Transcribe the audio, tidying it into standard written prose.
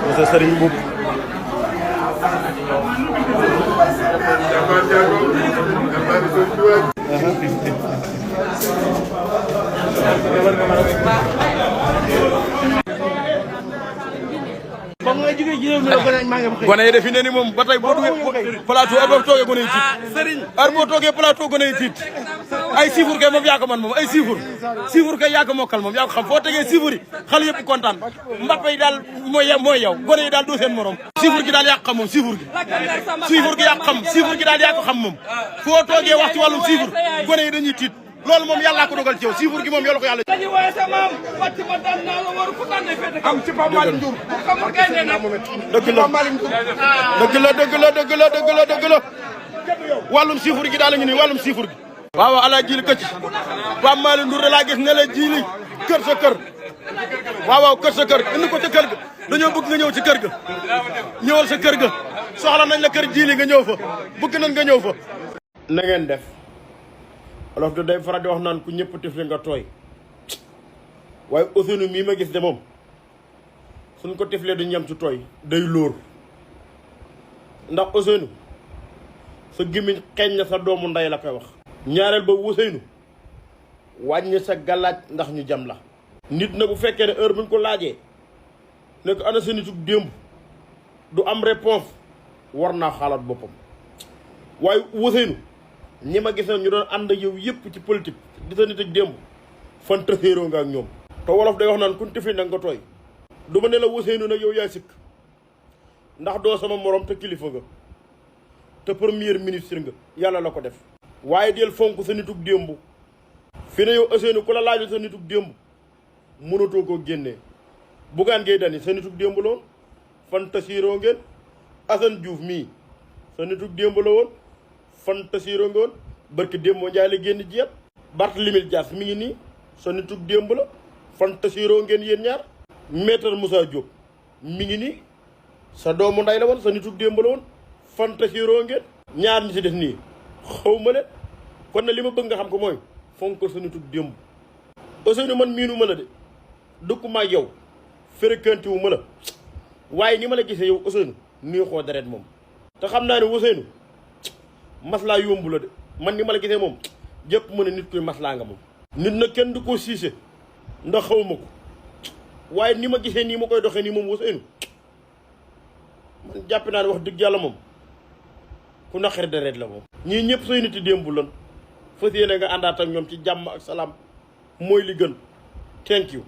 monsieur Serigne Mboup gone yi defi ne ni moom ba tey boo duggee plateau ar boo toogee gone yi tiit ar boo toogee plateau gone yi tiit ay siifur kay moom yaa ko man moom ay siifur kay yaa ko mokkal moom yaa ko xam foo tegee siifur yi xale yëpp kontaan Mbappé yi daal mooy yow gone yi daal doo seen morom siifur gi daal yaa ko xam moom siifur gi yaa ko xam siifur gi daal yaa ko xam moom foo toogee wax ci wàllum siifur gone yi dañuy tiit loolu moom yàlla ko dogal ci yow siifur gi moom yow la ko yàlla dañuy woowee sa maam wàcc ma daan naa la war ku daan ne fete am ci Pape Malick Ndour xamul gaynde nag dëgg la wàllum siifur gi daal la ngi nii wàllum siifur gi waaw ala jili këcc Pape Malick Ndour da laa gis ne la jili kër sa kër waaw kër sa kër indi ko ca kër ga dañoo bëgg nga ñëw ci kër ga ñëwal sa kër ga soxla nañ la kër jili nga ñëw fa bëgg nañ nga ñëw fa na ngeen def olof de day faral di wax naan ku ñëpp tifli nga tooy waaye Ousseynou mii ma gis de moom suñ ko tiflee du ñam ci tooy day lóor ndax Ousseynou sa gémmiñ xeeñ na sa doomu ndey la koy wax ñaareel ba Ousseynou wàññi sa galaaj ndax ñu jam la nit na bu fekkee ne heure bu ñu ko laajee ne ko ana sa nitug démb du am réponse war naa xalaat boppam waaye Ousseynou ñi ma gis ñu doon ànd ak yow yëpp ci politique di sa nit ak démb fan tëxéeroo nga ak ñoom te wolof day wax naan kun tifli nag nga tooy du ma ne la Ousseynou nag yow yaa sikk ndax doo sama morom te kilifa nga te premier ministre nga yàlla la ko def waaye del fonk sa nitug démb fi ne yow Ousseynou ku la laaju sa nitug démb mënatoo koo génnee Bougane Gueye Dany sa nitug démb la woon fan tëxéeroo ngeen Assane Diouf mii sa nitug démb la woon fan tasiiroo nga woon barki démb moo njaay la génn jeet Barthélémy Dias mi ngi nii sa nitug démb la fan tasiiroo ngeen yéen ñaar Maître Moussa Diop mi ngi nii sa doomu nday la woon sa nitug démb la woon fan tasiiroo ngeen ñaar ñi si def nii xaw ma leen kon na li ma bëgg nga xam ko mooy fonk sa nitug démb Ousseynou man miinu ma la de dëkku ma yow fréquenté wu ma la waaye ni ma la gisee yow Ousseynou nii xoo deret moom te xam naa ne Ousseynou maslaa yombu la de man ni ma la gisee moom jëpp ma ne nit kuy maslaa nga moom nit na kenn du ko siise ndax xaw ma ko waaye ni ma gisee nii ma koy doxee nii moom Ousseynou man jàpp naa ne wax dëgg yàlla moom ku naqari deret la moom ñii ñëpp say nit yi démb lan fas yéene nga àndaat ak ñoom ci jàmm ak salaam mooy li gën thank you